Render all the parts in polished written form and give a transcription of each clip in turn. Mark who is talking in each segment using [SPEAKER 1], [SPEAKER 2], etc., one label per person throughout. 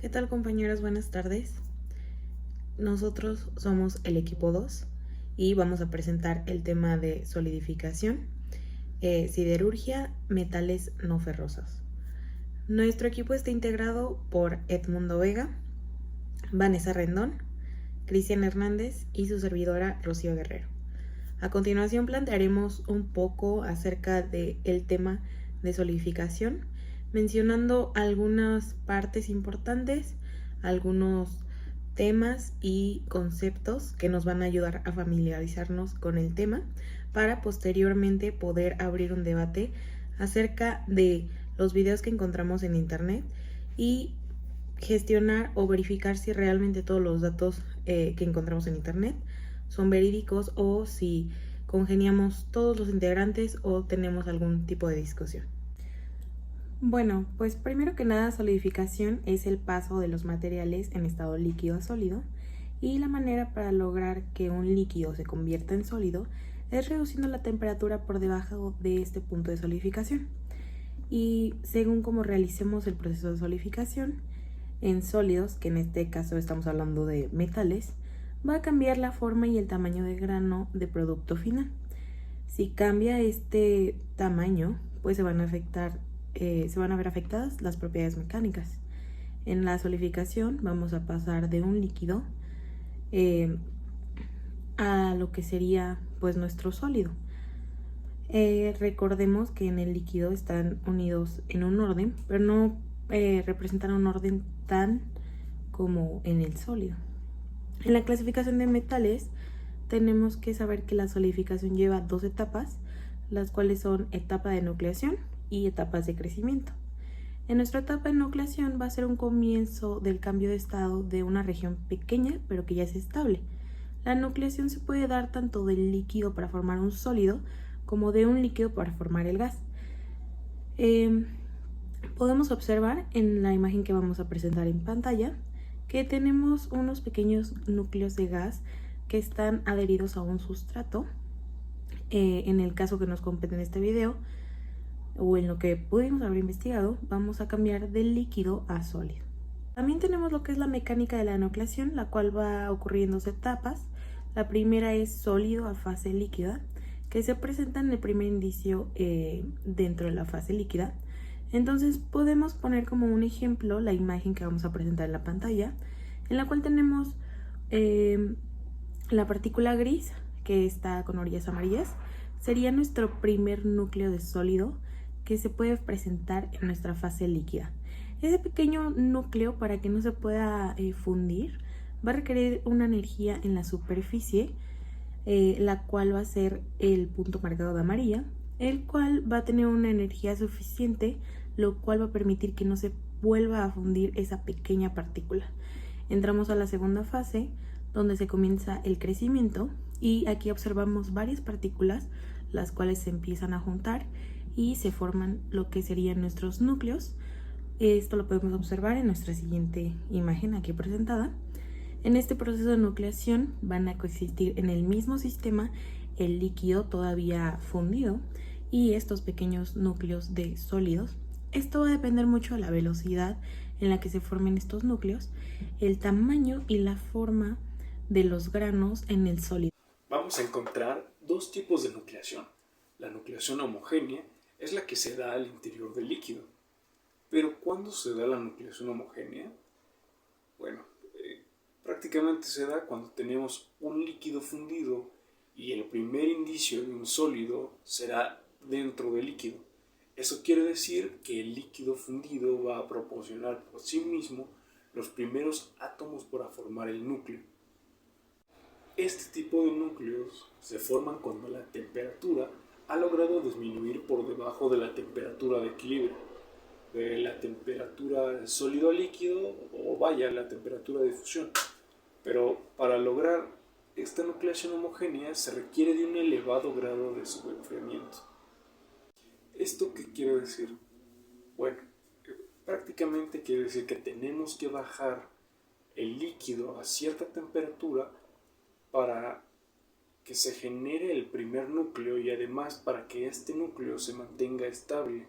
[SPEAKER 1] ¿Qué tal, compañeros? Buenas tardes. Nosotros somos el equipo 2 y vamos a presentar el tema de solidificación, siderurgia, metales no ferrosos. Nuestro equipo está integrado por Edmundo Vega, Vanessa Rendón, Cristian Hernández y su servidora Rocío Guerrero. A continuación plantearemos un poco acerca del tema de solidificación, mencionando algunas partes importantes, algunos temas y conceptos que nos van a ayudar a familiarizarnos con el tema para posteriormente poder abrir un debate acerca de los videos que encontramos en internet y gestionar o verificar si realmente todos los datos que encontramos en internet son verídicos o si congeniamos todos los integrantes o tenemos algún tipo de discusión. Bueno, pues primero que nada, solidificación es el paso de los materiales en estado líquido a sólido, y la manera para lograr que un líquido se convierta en sólido es reduciendo la temperatura por debajo de este punto de solidificación. Y según cómo realicemos el proceso de solidificación en sólidos, que en este caso estamos hablando de metales, va a cambiar la forma y el tamaño de grano de producto final. Si cambia este tamaño, pues se van a ver afectadas las propiedades mecánicas. En la solidificación vamos a pasar de un líquido a lo que sería pues nuestro sólido. Recordemos que en el líquido están unidos en un orden, pero no representan un orden tan como en el sólido. En la clasificación de metales tenemos que saber que la solidificación lleva dos etapas, las cuales son etapa de nucleación y etapas de crecimiento. En nuestra etapa de nucleación va a ser un comienzo del cambio de estado de una región pequeña pero que ya es estable. La nucleación se puede dar tanto del líquido para formar un sólido como de un líquido para formar el gas. Podemos observar en la imagen que vamos a presentar en pantalla que tenemos unos pequeños núcleos de gas que están adheridos a un sustrato. En el caso que nos compete en este video, o en lo que pudimos haber investigado, vamos a cambiar del líquido a sólido. También tenemos lo que es la mecánica de la nucleación, la cual va a ocurrir en dos etapas. La primera es sólido a fase líquida, que se presenta en el primer indicio dentro de la fase líquida. Entonces podemos poner como un ejemplo la imagen que vamos a presentar en la pantalla, en la cual tenemos la partícula gris, que está con orillas amarillas. Sería nuestro primer núcleo de sólido que se puede presentar en nuestra fase líquida. Ese pequeño núcleo, para que no se pueda fundir, va a requerir una energía en la superficie, la cual va a ser el punto marcado de amarilla, el cual va a tener una energía suficiente, lo cual va a permitir que no se vuelva a fundir esa pequeña partícula. Entramos a la segunda fase, donde se comienza el crecimiento, y aquí observamos varias partículas, las cuales se empiezan a juntar y se forman lo que serían nuestros núcleos. Esto lo podemos observar en nuestra siguiente imagen aquí presentada. En este proceso de nucleación van a coexistir en el mismo sistema el líquido todavía fundido y estos pequeños núcleos de sólidos. Esto va a depender mucho de la velocidad en la que se formen estos núcleos, el tamaño y la forma de los granos en el sólido.
[SPEAKER 2] Vamos a encontrar dos tipos de nucleación. La nucleación homogénea es la que se da al interior del líquido. Pero ¿cuándo se da la nucleación homogénea? Bueno, prácticamente se da cuando tenemos un líquido fundido y el primer indicio de un sólido será dentro del líquido. Eso quiere decir que el líquido fundido va a proporcionar por sí mismo los primeros átomos para formar el núcleo. Este tipo de núcleos se forman cuando la temperatura ha logrado disminuir por debajo de la temperatura de equilibrio, de la temperatura sólido líquido, o vaya, la temperatura de fusión. Pero para lograr esta nucleación homogénea se requiere de un elevado grado de subenfriamiento. ¿Esto qué quiere decir? Bueno, prácticamente quiere decir que tenemos que bajar el líquido a cierta temperatura para que se genere el primer núcleo, y además para que este núcleo se mantenga estable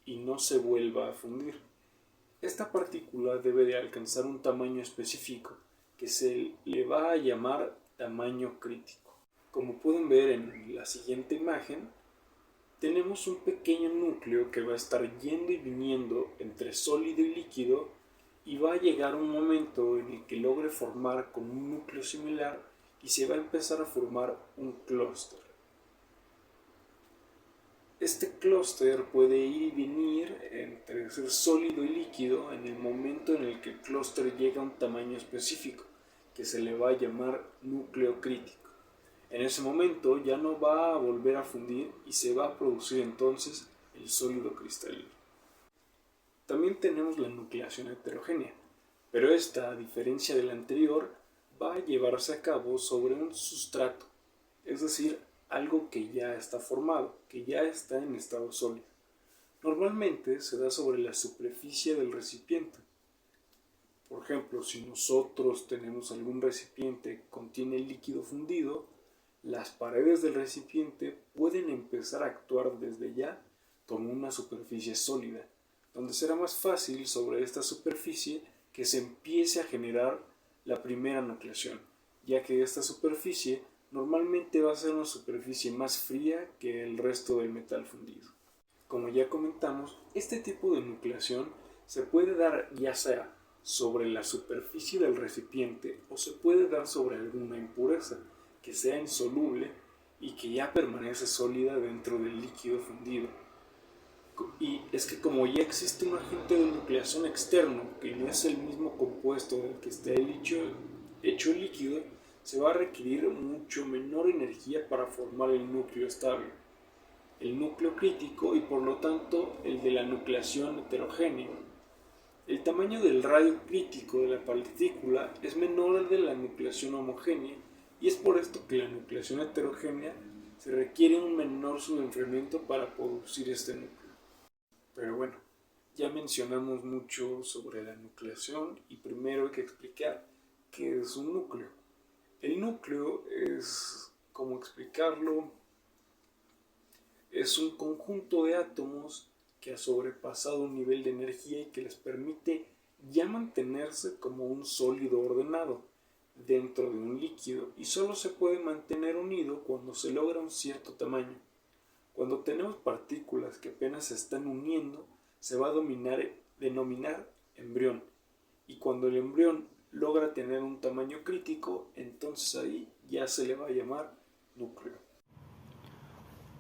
[SPEAKER 2] y no se vuelva a fundir. Esta partícula debe de alcanzar un tamaño específico que se le va a llamar tamaño crítico. Como pueden ver en la siguiente imagen, tenemos un pequeño núcleo que va a estar yendo y viniendo entre sólido y líquido y va a llegar un momento en el que logre formar con un núcleo similar y se va a empezar a formar un clúster. Este clúster puede ir y venir entre ser sólido y líquido en el momento en el que el clúster llega a un tamaño específico, que se le va a llamar núcleo crítico. En ese momento ya no va a volver a fundir y se va a producir entonces el sólido cristalino. También tenemos la nucleación heterogénea, pero esta, a diferencia de la anterior, va a llevarse a cabo sobre un sustrato, es decir, algo que ya está formado, que ya está en estado sólido. Normalmente se da sobre la superficie del recipiente. Por ejemplo, si nosotros tenemos algún recipiente que contiene líquido fundido, las paredes del recipiente pueden empezar a actuar desde ya como una superficie sólida, donde será más fácil sobre esta superficie que se empiece a generar la primera nucleación, ya que esta superficie normalmente va a ser una superficie más fría que el resto del metal fundido. Como ya comentamos, este tipo de nucleación se puede dar ya sea sobre la superficie del recipiente o se puede dar sobre alguna impureza que sea insoluble y que ya permanece sólida dentro del líquido fundido. Y es que como ya existe un agente de nucleación externo que no es el mismo compuesto del que está hecho el líquido, se va a requerir mucho menor energía para formar el núcleo estable, el núcleo crítico y por lo tanto el de la nucleación heterogénea. El tamaño del radio crítico de la partícula es menor al de la nucleación homogénea y es por esto que la nucleación heterogénea se requiere un menor subenfriamiento para producir este núcleo. Pero bueno, ya mencionamos mucho sobre la nucleación y primero hay que explicar qué es un núcleo. El núcleo es, ¿cómo explicarlo? Es un conjunto de átomos que ha sobrepasado un nivel de energía y que les permite ya mantenerse como un sólido ordenado dentro de un líquido y solo se puede mantener unido cuando se logra un cierto tamaño. Cuando tenemos partículas que apenas se están uniendo, se va a denominar embrión y cuando el embrión logra tener un tamaño crítico, entonces ahí ya se le va a llamar núcleo.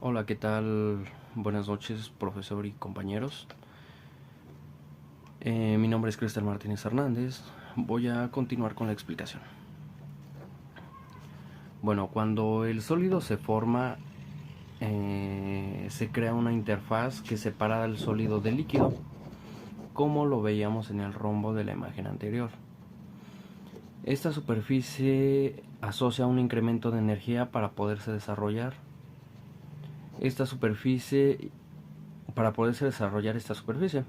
[SPEAKER 3] Hola, ¿qué tal? Buenas noches, profesor y compañeros. Mi nombre es Cristian Martínez Hernández. Voy a continuar con la explicación. Bueno, cuando el sólido se forma, se crea una interfaz que separa el sólido del líquido, como lo veíamos en el rombo de la imagen anterior. Esta superficie asocia un incremento de energía para poderse desarrollar. Para poderse desarrollar esta superficie.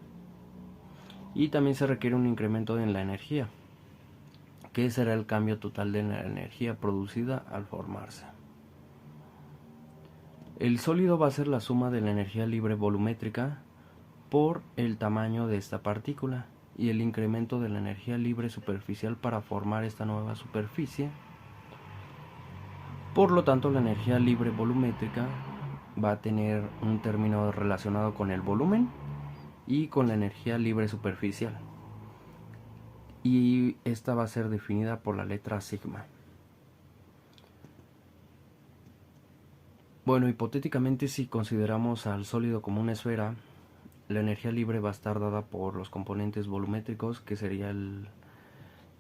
[SPEAKER 3] Y también se requiere un incremento en la energía, que será el cambio total de la energía producida al formarse. El sólido va a ser la suma de la energía libre volumétrica por el tamaño de esta partícula y el incremento de la energía libre superficial para formar esta nueva superficie. Por lo tanto, la energía libre volumétrica va a tener un término relacionado con el volumen y con la energía libre superficial, y esta va a ser definida por la letra sigma. Bueno, hipotéticamente, si consideramos al sólido como una esfera, la energía libre va a estar dada por los componentes volumétricos, que sería el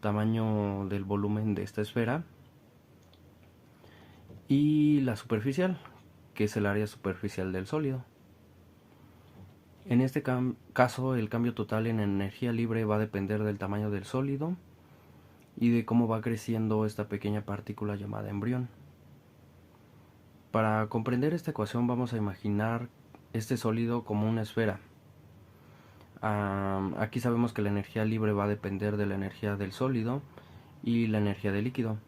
[SPEAKER 3] tamaño del volumen de esta esfera, y la superficial, que es el área superficial del sólido. En este caso, el cambio total en energía libre va a depender del tamaño del sólido y de cómo va creciendo esta pequeña partícula llamada embrión. Para comprender esta ecuación vamos a imaginar este sólido como una esfera. Aquí sabemos que la energía libre va a depender de la energía del sólido y la energía del líquido,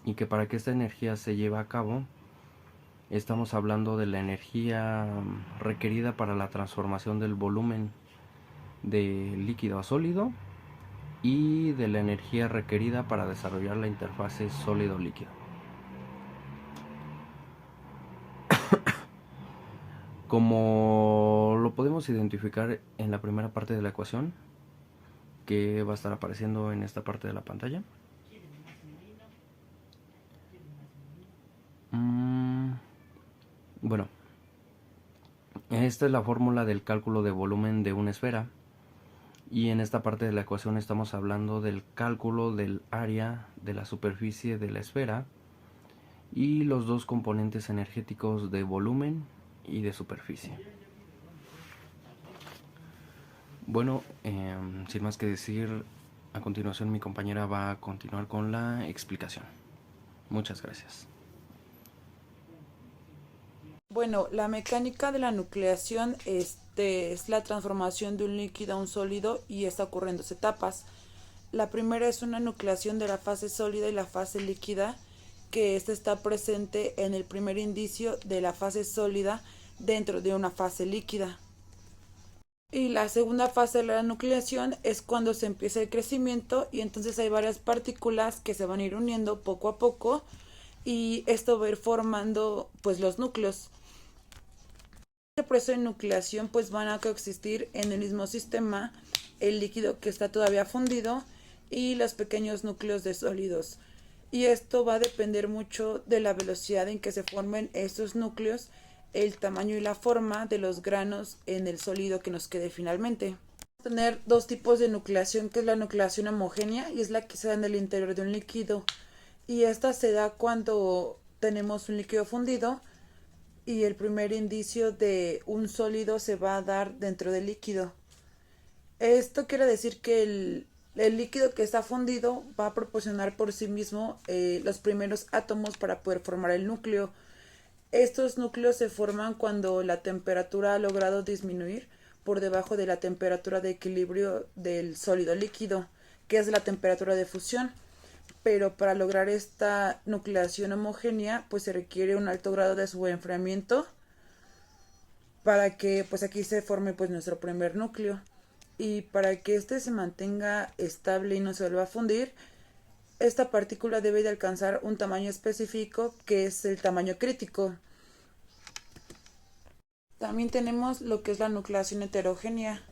[SPEAKER 3] y que para que esta energía se lleve a cabo estamos hablando de la energía requerida para la transformación del volumen de líquido a sólido y de la energía requerida para desarrollar la interfase sólido-líquido. Como lo podemos identificar en la primera parte de la ecuación, que va a estar apareciendo en esta parte de la pantalla. Bueno, esta es la fórmula del cálculo de volumen de una esfera, y en esta parte de la ecuación estamos hablando del cálculo del área de la superficie de la esfera y los dos componentes energéticos de volumen y de superficie. Bueno, sin más que decir, a continuación mi compañera va a continuar con la explicación. Muchas gracias.
[SPEAKER 4] Bueno, la mecánica de la nucleación es la transformación de un líquido a un sólido y está ocurriendo en 2 etapas. La primera es una nucleación de la fase sólida y la fase líquida, que está presente en el primer indicio de la fase sólida dentro de una fase líquida. Y la segunda fase de la nucleación es cuando se empieza el crecimiento y entonces hay varias partículas que se van a ir uniendo poco a poco y esto va a ir formando pues los núcleos. El proceso de nucleación pues van a coexistir en el mismo sistema el líquido que está todavía fundido y los pequeños núcleos de sólidos. Y esto va a depender mucho de la velocidad en que se formen estos núcleos, el tamaño y la forma de los granos en el sólido que nos quede finalmente. Vamos a tener 2 tipos de nucleación, que es la nucleación homogénea y es la que se da en el interior de un líquido. Y esta se da cuando tenemos un líquido fundido y el primer indicio de un sólido se va a dar dentro del líquido. Esto quiere decir que el líquido que está fundido va a proporcionar por sí mismo los primeros átomos para poder formar el núcleo. Estos núcleos se forman cuando la temperatura ha logrado disminuir por debajo de la temperatura de equilibrio del sólido líquido, que es la temperatura de fusión. Pero para lograr esta nucleación homogénea, pues se requiere un alto grado de subenfriamiento para que pues aquí se forme pues nuestro primer núcleo. Y para que este se mantenga estable y no se vuelva a fundir, esta partícula debe de alcanzar un tamaño específico que es el tamaño crítico. También tenemos lo que es la nucleación heterogénea.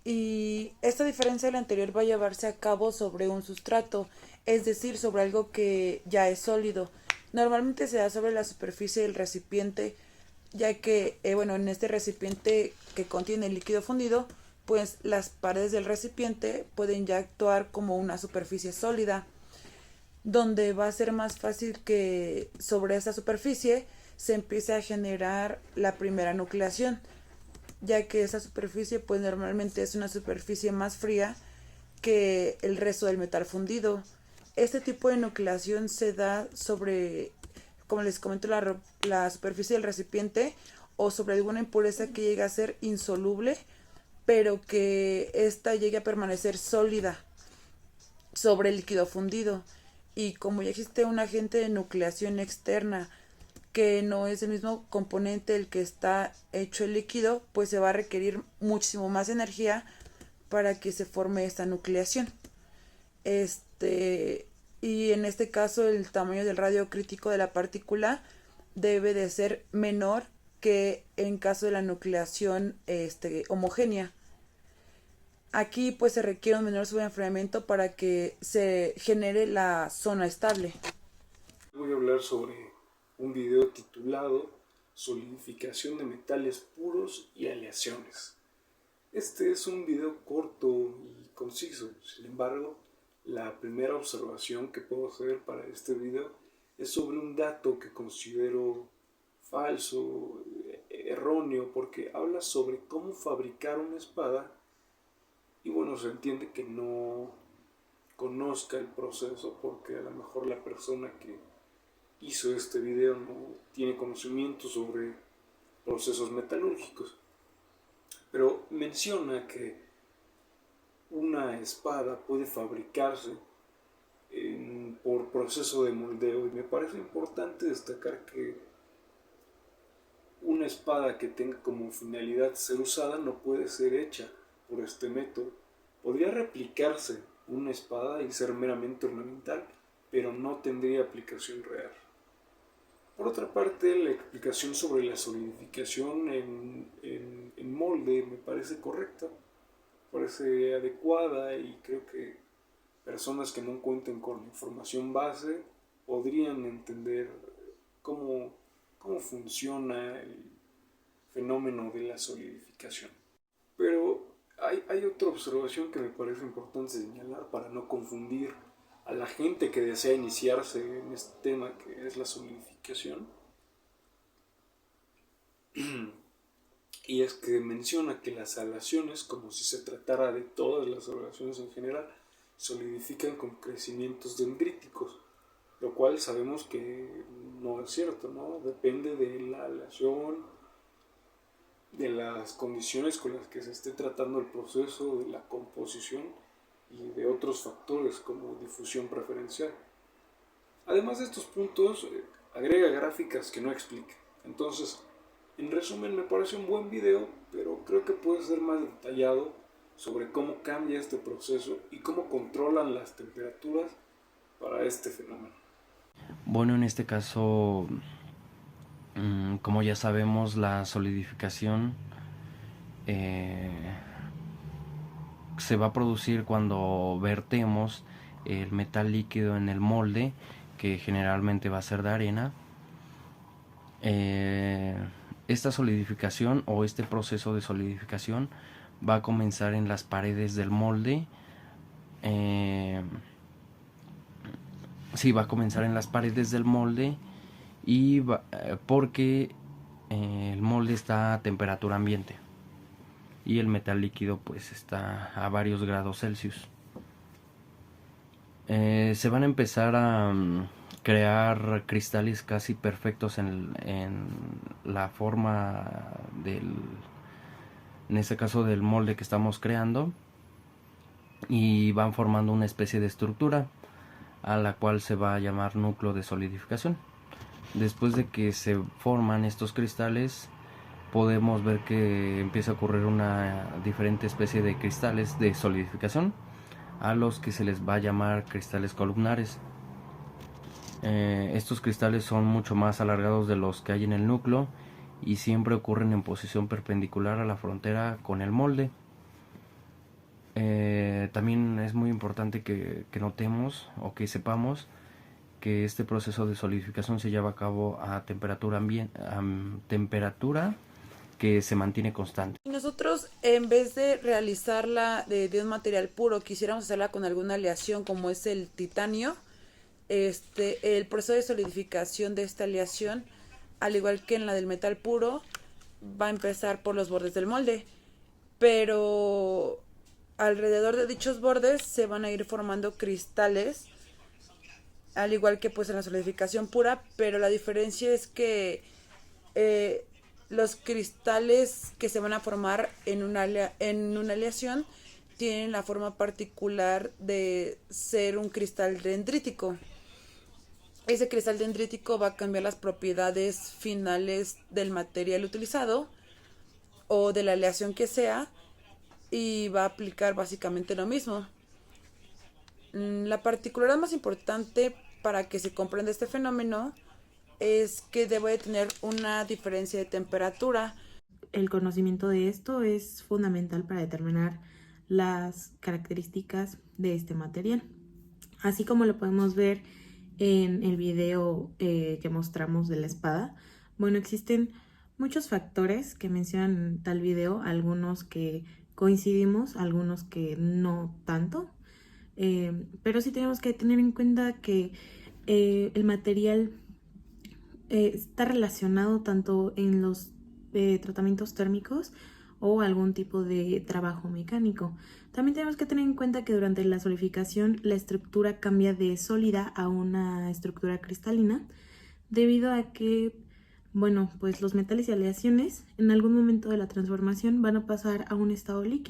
[SPEAKER 4] Y esta diferencia de la anterior va a llevarse a cabo sobre un sustrato, es decir, sobre algo que ya es sólido. Normalmente se da sobre la superficie del recipiente, ya que, en este recipiente que contiene el líquido fundido, pues las paredes del recipiente pueden ya actuar como una superficie sólida, donde va a ser más fácil que sobre esa superficie se empiece a generar la primera nucleación, ya que esa superficie pues normalmente es una superficie más fría que el resto del metal fundido. Este tipo de nucleación se da sobre, como les comento, la superficie del recipiente o sobre alguna impureza que llegue a ser insoluble, pero que ésta llegue a permanecer sólida sobre el líquido fundido. Y como ya existe un agente de nucleación externa que no es el mismo componente del que está hecho el líquido, pues se va a requerir muchísimo más energía para que se forme esta nucleación. Y en este caso el tamaño del radio crítico de la partícula debe de ser menor que en caso de la nucleación homogénea. Aquí pues se requiere un menor subenfriamiento para que se genere la zona estable.
[SPEAKER 2] Voy a hablar sobre un video titulado Solidificación de metales puros y aleaciones. Este es un video corto y conciso, sin embargo, la primera observación que puedo hacer para este video es sobre un dato que considero falso, erróneo, porque habla sobre cómo fabricar una espada y se entiende que no conozca el proceso porque a lo mejor la persona que hizo este video no tiene conocimiento sobre procesos metalúrgicos. Pero menciona que una espada puede fabricarse por proceso de moldeo y me parece importante destacar que una espada que tenga como finalidad ser usada no puede ser hecha por este método. Podría replicarse una espada y ser meramente ornamental, pero no tendría aplicación real. Por otra parte, la explicación sobre la solidificación en molde me parece correcta, parece adecuada, y creo que personas que no cuenten con información base podrían entender cómo funciona el fenómeno de la solidificación. Pero hay otra observación que me parece importante señalar para no confundir a la gente que desea iniciarse en este tema, que es la solidificación. Y es que menciona que las aleaciones, como si se tratara de todas las aleaciones en general, solidifican con crecimientos dendríticos, lo cual sabemos que no es cierto, ¿no? Depende de la aleación, de las condiciones con las que se esté tratando el proceso, de la composición y de otros factores como difusión preferencial. Además de estos puntos, agrega gráficas que no explica. Entonces, en resumen, me parece un buen video, pero creo que puede ser más detallado sobre cómo cambia este proceso y cómo controlan las temperaturas para este fenómeno.
[SPEAKER 3] Bueno, en este caso, como ya sabemos, la solidificación se va a producir cuando vertemos el metal líquido en el molde, que generalmente va a ser de arena. Esta solidificación o este proceso de solidificación va a comenzar en las paredes del molde. Va a comenzar en las paredes del molde y porque el molde está a temperatura ambiente y el metal líquido pues está a varios grados Celsius. Se van a empezar a crear cristales casi perfectos en la forma en este caso del molde que estamos creando, y van formando una especie de estructura a la cual se va a llamar núcleo de solidificación. Después de que se forman estos cristales, podemos ver que empieza a ocurrir una diferente especie de cristales de solidificación, a los que se les va a llamar cristales columnares. Estos cristales son mucho más alargados de los que hay en el núcleo y siempre ocurren en posición perpendicular a la frontera con el molde. También es muy importante que notemos o que sepamos que este proceso de solidificación se lleva a cabo a temperatura que se mantiene constante.
[SPEAKER 4] Y nosotros, en vez de realizarla de un material puro, quisiéramos hacerla con alguna aleación como es el titanio. El proceso de solidificación de esta aleación, al igual que en la del metal puro, va a empezar por los bordes del molde, pero alrededor de dichos bordes se van a ir formando cristales, al igual que pues en la solidificación pura, pero la diferencia es que los cristales que se van a formar en una aleación tienen la forma particular de ser un cristal dendrítico. Ese cristal dendrítico va a cambiar las propiedades finales del material utilizado o de la aleación que sea, y va a aplicar básicamente lo mismo. La particularidad más importante para que se comprenda este fenómeno es que debe de tener una diferencia de temperatura.
[SPEAKER 1] El conocimiento de esto es fundamental para determinar las características de este material. Así como lo podemos ver en el video que mostramos de la espada, bueno, existen muchos factores que mencionan en tal video, algunos que coincidimos, algunos que no tanto, pero sí tenemos que tener en cuenta que el material está relacionado tanto en los tratamientos térmicos o algún tipo de trabajo mecánico. También tenemos que tener en cuenta que durante la solidificación la estructura cambia de sólida a una estructura cristalina, debido a que, bueno, pues los metales y aleaciones en algún momento de la transformación van a pasar a un estado líquido.